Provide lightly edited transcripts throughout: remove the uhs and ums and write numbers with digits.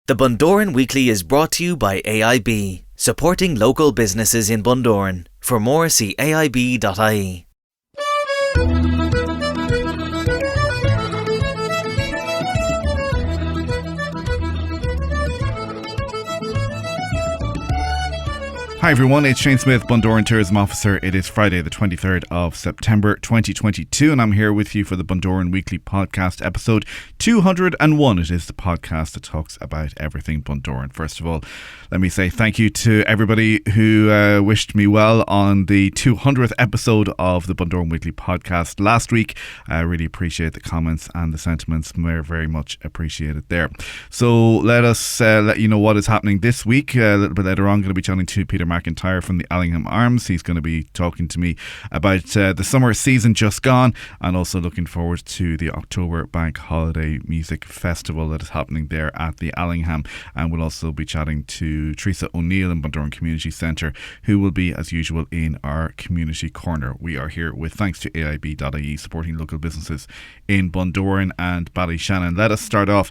The Bundoran Weekly is brought to you by AIB, supporting local businesses in Bundoran. For more, see aib.ie. Hi everyone, it's Shane Smyth, Bundoran Tourism Officer. It is Friday the 23rd of September 2022 and I'm here with you for the Bundoran Weekly Podcast episode 201. It is the podcast that talks about everything Bundoran. First of all, let me say thank you to everybody who wished me well on the 200th episode of the Bundoran Weekly Podcast last week. I really appreciate the comments and the sentiments. They're very much appreciated there. So let us let you know what is happening this week. A little bit later on, I'm going to be chatting to Peter McIntyre from the Allingham Arms. He's going to be talking to me about the summer season just gone and also looking forward to the October Bank Holiday Music Festival that is happening there at the Allingham. And we'll also be chatting to Teresa O'Neill in Bundoran Community Centre, who will be as usual in our community corner. We are here with thanks to AIB.ie, supporting local businesses in Bundoran and Ballyshannon. Let us start off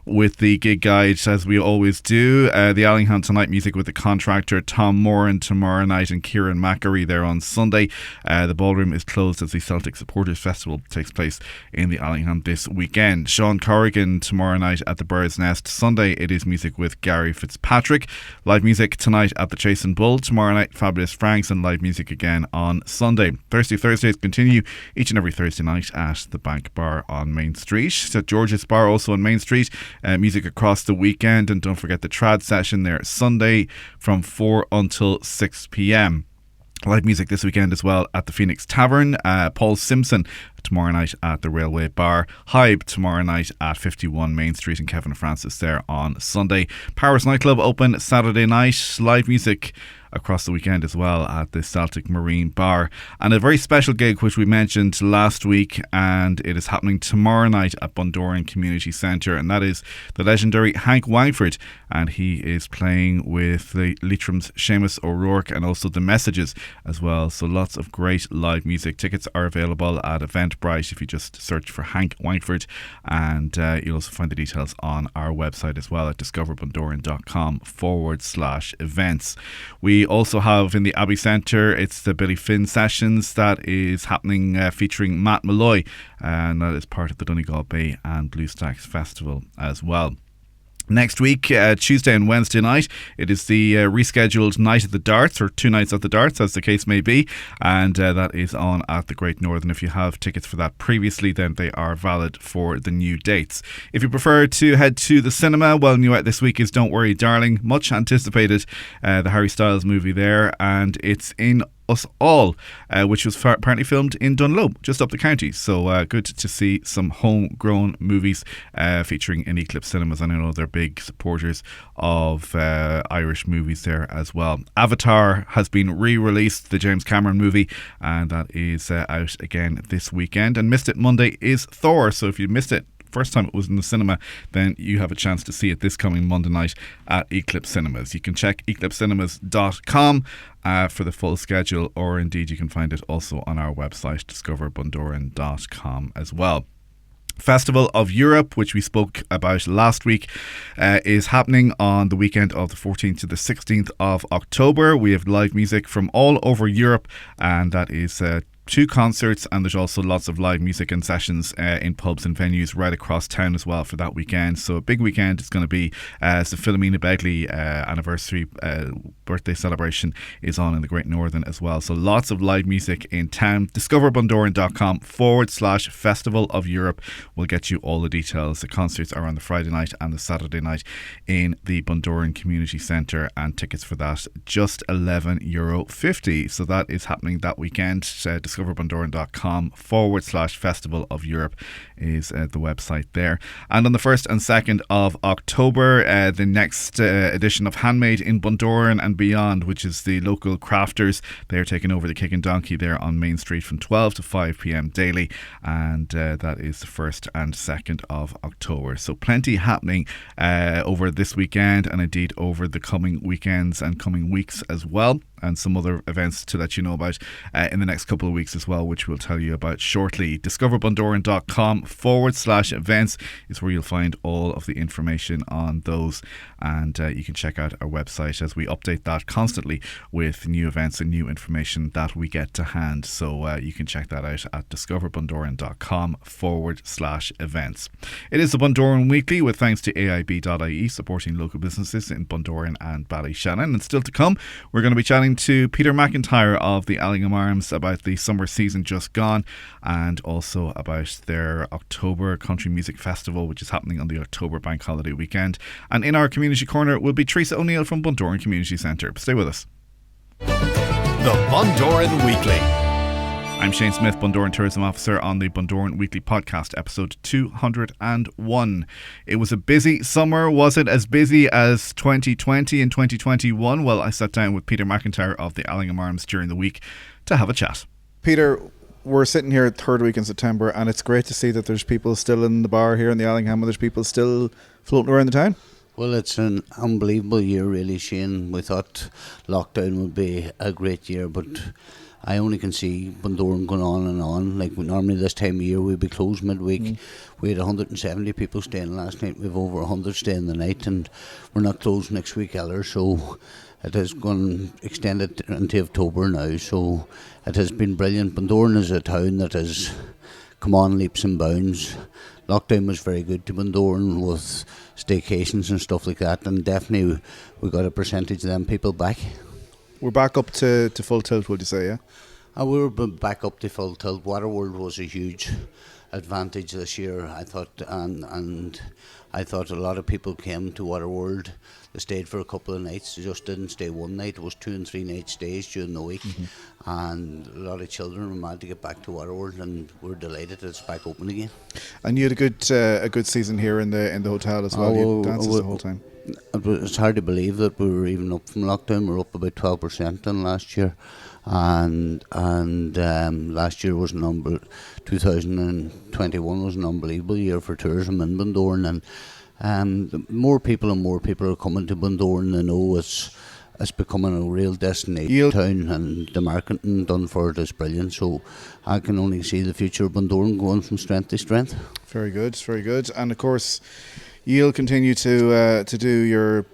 with the gig guide as we always do. The Allingham Tonight Music with the Contractor, Tom Moran tomorrow night and Kieran Mackery there on Sunday. The ballroom is closed as the Celtic Supporters Festival takes place in the Allingham this weekend. Sean Corrigan tomorrow night at the Bird's Nest. Sunday it is music with Gary Fitzpatrick. Live music tonight at the Chase and Bull. Tomorrow night Fabulous Franks, and live music again on Sunday. Thursdays continue each and every Thursday night at the Bank Bar on Main Street. St George's Bar also on Main Street. Music across the weekend, and don't forget the trad session there Sunday from 4 until 6 p.m. Live music this weekend as well at the Phoenix Tavern. Paul Simpson tomorrow night at the Railway Bar. Hybe tomorrow night at 51 Main Street, and Kevin Francis there on Sunday. Paris Nightclub open Saturday night. Live music across the weekend as well at the Celtic Marine Bar, and a very special gig which we mentioned last week, and it is happening tomorrow night at Bundoran Community Centre, and that is the legendary Hank Wangford, and he is playing with the Leitrim's Seamus O'Rourke and also the Messages as well. So lots of great live music. Tickets are available at Eventbrite if you just search for Hank Wangford, and you'll also find the details on our website as well at discoverbundoran.com/events. We also have in the Abbey Centre, it's the Billy Finn Sessions that is happening featuring Matt Malloy, and that is part of the Donegal Bay and Blue Stacks Festival as well. Next week, Tuesday and Wednesday night, it is the rescheduled Night at the Darts, or two nights at the Darts as the case may be, and that is on at the Great Northern. If you have tickets for that previously, then they are valid for the new dates. If you prefer to head to the cinema, well, new out this week is Don't Worry Darling, much anticipated, the Harry Styles movie there, and it's in Us All, which was apparently filmed in Dunloe, just up the county. So good to see some homegrown movies featuring in Eclipse Cinemas, and I know they're big supporters of Irish movies there as well. Avatar has been re-released, the James Cameron movie, and that is out again this weekend. And Missed It Monday is Thor, so if you missed it first time it was in the cinema, then you have a chance to see it this coming Monday night at Eclipse Cinemas. You can check eclipsecinemas.com for the full schedule, or indeed you can find it also on our website discoverbundoran.com as well. Festival of Europe, which we spoke about last week, is happening on the weekend of the 14th to the 16th of October. We have live music from all over Europe, and that is 2 concerts, and there's also lots of live music and sessions in pubs and venues right across town as well for that weekend. So a big weekend. It's going to be as the Philomena Begley anniversary birthday celebration is on in the Great Northern as well. So lots of live music in town. discoverbundoran.com/Festival of Europe will get you all the details. The concerts are on the Friday night and the Saturday night in the Bundoran Community Centre, and tickets for that just €11.50. So that is happening that weekend. discoverbundoran.com/Festival of Europe is the website there. And on the 1st and 2nd of October, the next edition of Handmade in Bundoran and Beyond, which is the local crafters, they're taking over the Kick and Donkey there on Main Street from 12 to 5 p.m. daily, and that is the 1st and 2nd of October. So plenty happening over this weekend, and indeed over the coming weekends and coming weeks as well. and some other events to let you know about in the next couple of weeks as well, which we'll tell you about shortly. discoverbundoran.com/events is where you'll find all of the information on those, and you can check out our website as we update that constantly with new events and new information that we get to hand. So you can check that out at discoverbundoran.com/events. It is the Bundoran Weekly with thanks to AIB.ie supporting local businesses in Bundoran and Ballyshannon. And still to come, we're going to be chatting to Peter McIntyre of the Allingham Arms about the summer season just gone, and also about their October Country Music Festival, which is happening on the October Bank Holiday weekend. And in our Community Corner will be Teresa O'Neill from Bundoran Community Centre. Stay with us. The Bundoran Weekly. I'm Shane Smyth, Bundoran Tourism Officer, on the Bundoran Weekly Podcast, episode 201. It was a busy summer. Was it as busy as 2020 and 2021? Well, I sat down with Peter McIntyre of the Allingham Arms during the week to have a chat. Peter, we're sitting here at third week in September, and it's great to see that there's people still in the bar here in the Allingham, and there's people still floating around the town. Well, it's an unbelievable year, really, Shane. We thought lockdown would be a great year, but I only can see Bundoran going on and on. Like, normally this time of year we'd be closed midweek. We had 170 people staying last night. We've over 100 staying the night, and we're not closed next week either. So it has gone extended into October now. So it has been brilliant. Bundoran is a town that has come on leaps and bounds. Lockdown was very good to Bundoran with staycations and stuff like that, and definitely we got a percentage of them people back. We're back up to full tilt, would you say, yeah? We were back up to full tilt. Waterworld was a huge advantage this year, I thought, and I thought a lot of people came to Waterworld. They stayed for a couple of nights. They just didn't stay one night. It was 2 and 3 night stays during the week, and a lot of children were mad to get back to Waterworld, and we're delighted it's back open again. And you had a good season here in the hotel as well. You had dances the whole time. It's hard to believe that we were even up from lockdown. We're up about 12% than last year, and last year was 2021 was an unbelievable year for tourism in Bundoran, and more people are coming to Bundoran. They know it's becoming a real destination town, and the marketing done for it is brilliant. So I can only see the future of Bundoran going from strength to strength. Very good, very good. And of course, you'll continue to do your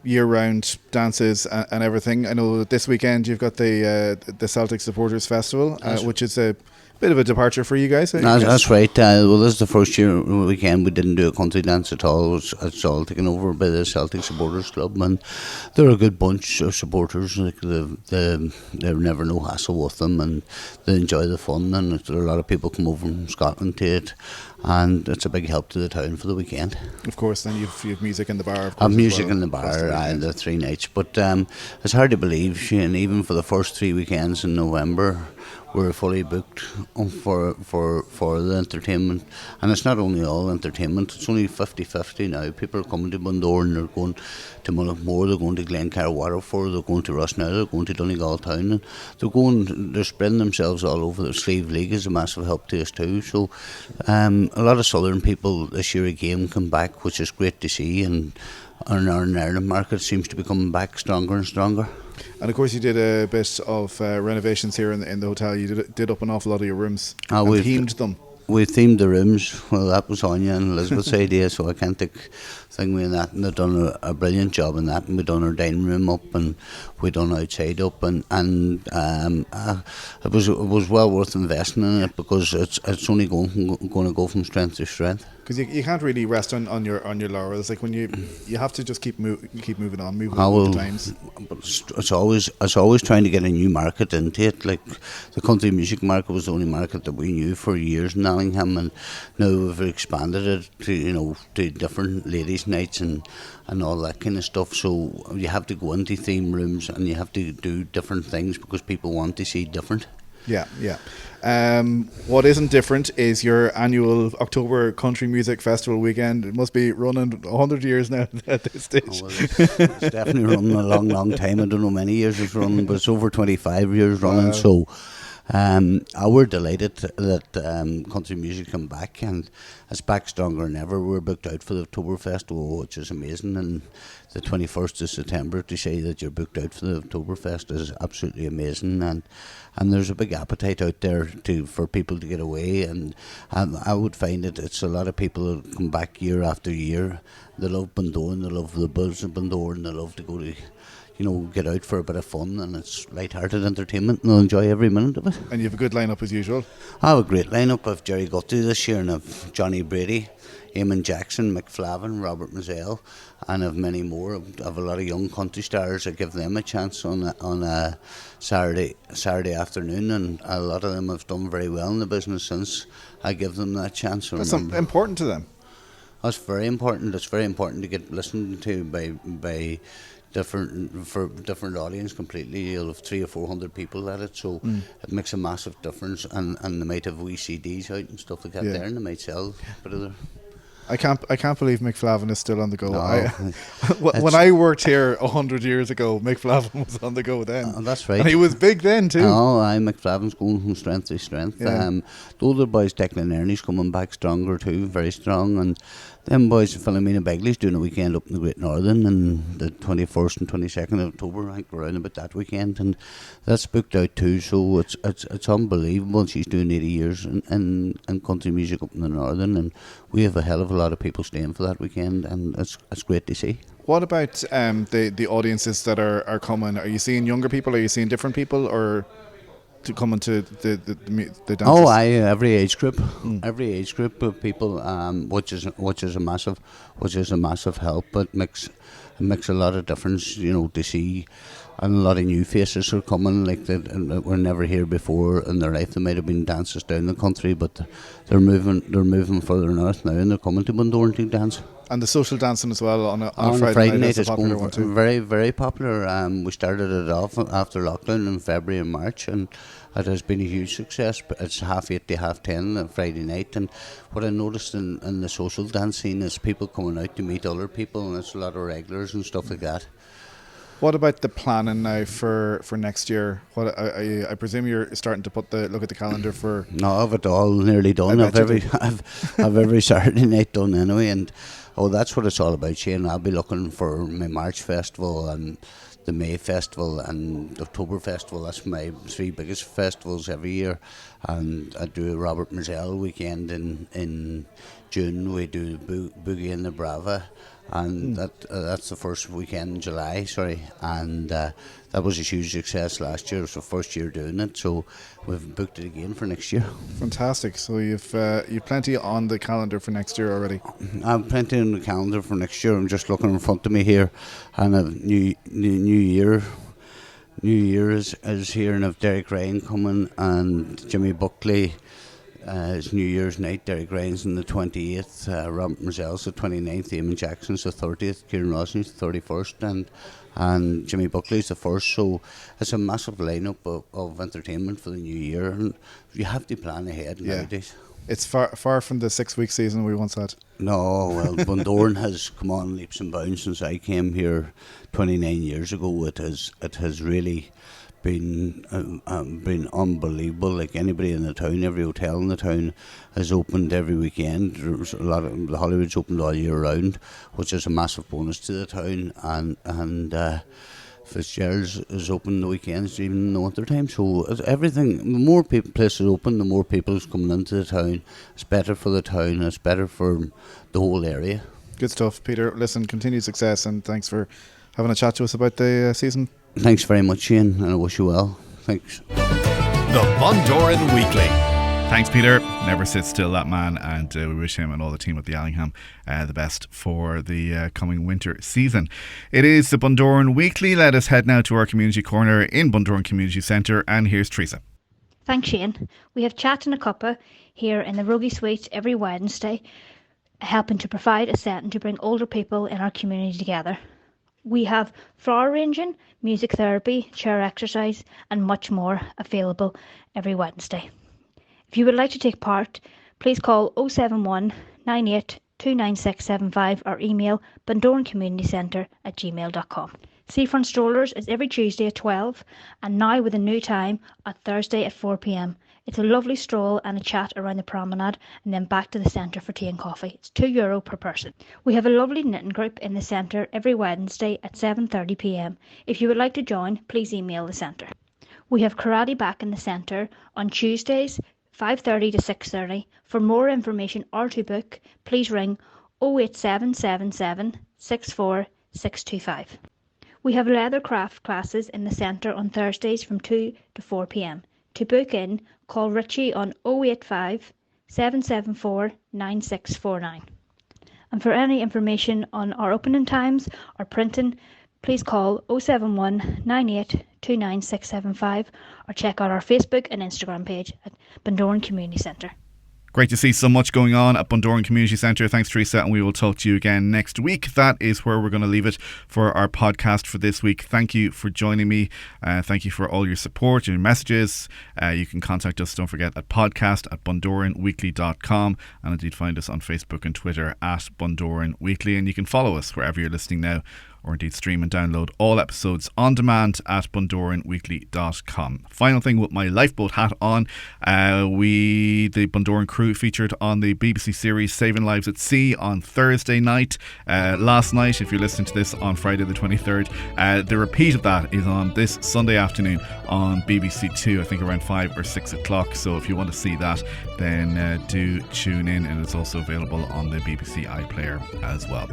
year-round dances and everything. I know that this weekend you've got the Celtic Supporters Festival, which is a bit of a departure for you guys. That's right. Well, this is the first year weekend we didn't do a country dance at all. It's all taken over by the Celtic Supporters Club, and they're a good bunch of supporters. Like they're never no hassle with them, and they enjoy the fun. And there are a lot of people come over from Scotland to it, and it's a big help to the town for the weekend. Of course, then you've music in the bar. I've music in the bar the 3 nights, but it's hard to believe, Shane, even for the first 3 weekends in November, we're fully booked for the entertainment. And it's not only all entertainment, it's only 50-50 now. People are coming to Bundoran, they're going to Mullaghmore, they're going to Glencar Waterford, they're going to Rossnell, they're going to Donegal Town, and they're spreading themselves all over. The Slieve League is a massive help to us too. So a lot of southern people this year again come back, which is great to see, and our Ireland market seems to be coming back stronger and stronger. And of course you did a bit of renovations here in the hotel. You did up an awful lot of your rooms and themed them. We themed the rooms. Well, that was Anya and Elizabeth's idea, so I can't take thing with that. And they've done a brilliant job in that. And we've done our dining room up, and we done outside up, and it was well worth investing in it, because it's only going to go from strength to strength. Because you can't really rest on your laurels. Like when you have to just keep moving on with the times. It's always trying to get a new market into it. Like the country music market was the only market that we knew for years in Allingham, and now we've expanded it to different ladies' nights and all that kind of stuff. So you have to go into theme rooms and you have to do different things because people want to see different. Yeah. What isn't different is your annual October Country Music Festival weekend. It must be running 100 years now at this stage. Well, it's definitely running a long time. I don't know how many years it's running, but it's over 25 years running. So We're delighted that country music come back, and it's back stronger than ever. We're booked out for the October Festival, which is amazing, and the 21st of September, to say that you're booked out for the Oktoberfest is absolutely amazing, and there's a big appetite out there for people to get away, and I would find it's a lot of people that come back year after year. They love Bundoran, they love the buzz of Bundoran, they love to go to, get out for a bit of fun, and it's light-hearted entertainment, and they'll enjoy every minute of it. And you have a good lineup as usual. I have a great lineup. I've Jerry Guthrie this year, and I've Johnny Brady, Eamon Jackson, Mick Flavin, Robert Mazzell, and I've many more. I've a lot of young country stars. I give them a chance on a Saturday afternoon, and a lot of them have done very well in the business since I give them that chance. That's important to them. That's very important. It's very important to get listened to by different audience completely. You'll have 300 or 400 people at it, so it makes a massive difference. And they might have wee CDs out and stuff like that there, and they might sell a bit of their. I can't believe Mick Flavin is still on the go. No, when I worked here 100 years ago, Mick Flavin was on the go then. That's right. And he was big then too. Oh, Mick Flavin's going from strength to strength. Yeah. The older boys, Declan Ernie's coming back stronger too, very strong, and them boys, Philomena Begley's doing a weekend up in the Great Northern, and the 21st and 22nd of October, I think we're around about that weekend, and that's booked out too, so it's unbelievable. She's doing 80 years in country music up in the Northern, and we have a hell of a lot of people staying for that weekend, and it's great to see. What about the audiences that are coming? Are you seeing younger people? Are you seeing different people, or to come into the dances? Oh, every age group of people, which is a massive help. It makes a lot of difference, to see, and a lot of new faces are coming, like that were never here before in their life. They might have been dancers down the country, but they're moving further north now, and they're coming to Bundoran to dance. And the social dancing as well on a Friday night is going one too. Very, very popular. We started it off after lockdown in February and March, and it has been a huge success. But it's 8:30 to 10:30 on Friday night, and what I noticed in the social dance scene is people coming out to meet other people, and it's a lot of regulars and stuff like that. What about the planning now for next year? What I presume you're starting to look at the calendar for. No, I've it all nearly done. I've every Saturday night done anyway, and that's what it's all about, Shane. I'll be looking for my March festival and the May festival and the October festival. That's my 3 biggest festivals every year, and I do a Robert Mazzell weekend in June. We do Boogie in the Brava, and that's the first weekend in July, and that was a huge success last year. It was the first year doing it, so we've booked it again for next year. Fantastic. So you've plenty on the calendar for next year already. I've plenty on the calendar for next year. I'm just looking in front of me here, and a New Year is here, and I've Derek Ryan coming, and Jimmy Buckley. It's New Year's night. Derek Ryan's on the 28th, Robert Mazzell's the 29th, Eamon Jackson's the 30th, Kieran Rosney's the 31st, and Jimmy Buckley's the 1st. So it's a massive lineup of entertainment for the new year, and you have to plan ahead nowadays. It's far from the 6-week season we once had. No, well, Bundoran has come on leaps and bounds since I came here 29 years ago. It has really been unbelievable. Like anybody in the town, every hotel in the town has opened every weekend. There's a lot of the Hollywood's opened all year round, which is a massive bonus to the town, and Fitzgerald's is open the weekends, even in the winter time. So everything, the more places open, the more people's coming into the town. It's better for the town. It's better for the whole area. Good stuff, Peter. Listen, continued success, and thanks for having a chat to us about the season. Thanks very much, Shane, and I wish you well. Thanks. The Bundoran Weekly. Thanks, Peter. Never sit still, that man, and we wish him and all the team at the Allingham the best for the coming winter season. It is the Bundoran Weekly. Let us head now to our community corner in Bundoran Community Centre, and here's Teresa. Thanks, Shane. We have Chat and a Cuppa here in the Ruggie Suite every Wednesday, helping to provide a setting to bring older people in our community together. We have flower arranging, music therapy, chair exercise, and much more available every Wednesday. If you would like to take part, please call 071 98 29675 or email bundorancommunitycentre@gmail.com. Seafront Strollers is every Tuesday at 12 and now with a new time at Thursday at 4 p.m. It's a lovely stroll and a chat around the promenade and then back to the centre for tea and coffee. It's €2 per person. We have a lovely knitting group in the centre every Wednesday at 7:30 p.m. If you would like to join, please email the centre. We have karate back in the centre on Tuesdays 5:30 to 6:30. For more information or to book, please ring 08777 64 625. We have leather craft classes in the centre on Thursdays from 2 to 4 p.m. To book in, call Richie on 085 774 9649. And for any information on our opening times or printing, please call 071 98 29675 or check out our Facebook and Instagram page at Bundoran Community Centre. Great to see so much going on at Bundoran Community Centre. Thanks, Teresa, and we will talk to you again next week. That is where we're going to leave it for our podcast for this week. Thank you for joining me. Thank you for all your support, your messages. You can contact us, don't forget, at podcast@bundoranweekly.com, and indeed find us on Facebook and Twitter at Bundoran Weekly, and you can follow us wherever you're listening now, or indeed stream and download all episodes on demand at bundoranweekly.com. Final thing with my lifeboat hat on, the Bundoran crew featured on the BBC series Saving Lives at Sea on Thursday night. Last night, if you're listening to this on Friday the 23rd, the repeat of that is on this Sunday afternoon on BBC Two, I think around 5 or 6 o'clock. So if you want to see that, then do tune in, and it's also available on the BBC iPlayer as well.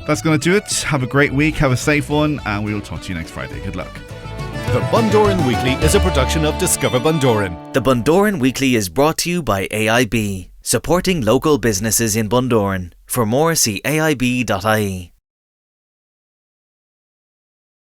That's going to do it. Have a great week. Have a safe one, and we will talk to you next Friday. Good luck. The Bundoran Weekly is a production of Discover Bundoran. The Bundoran Weekly is brought to you by AIB, supporting local businesses in Bundoran. For more, see aib.ie.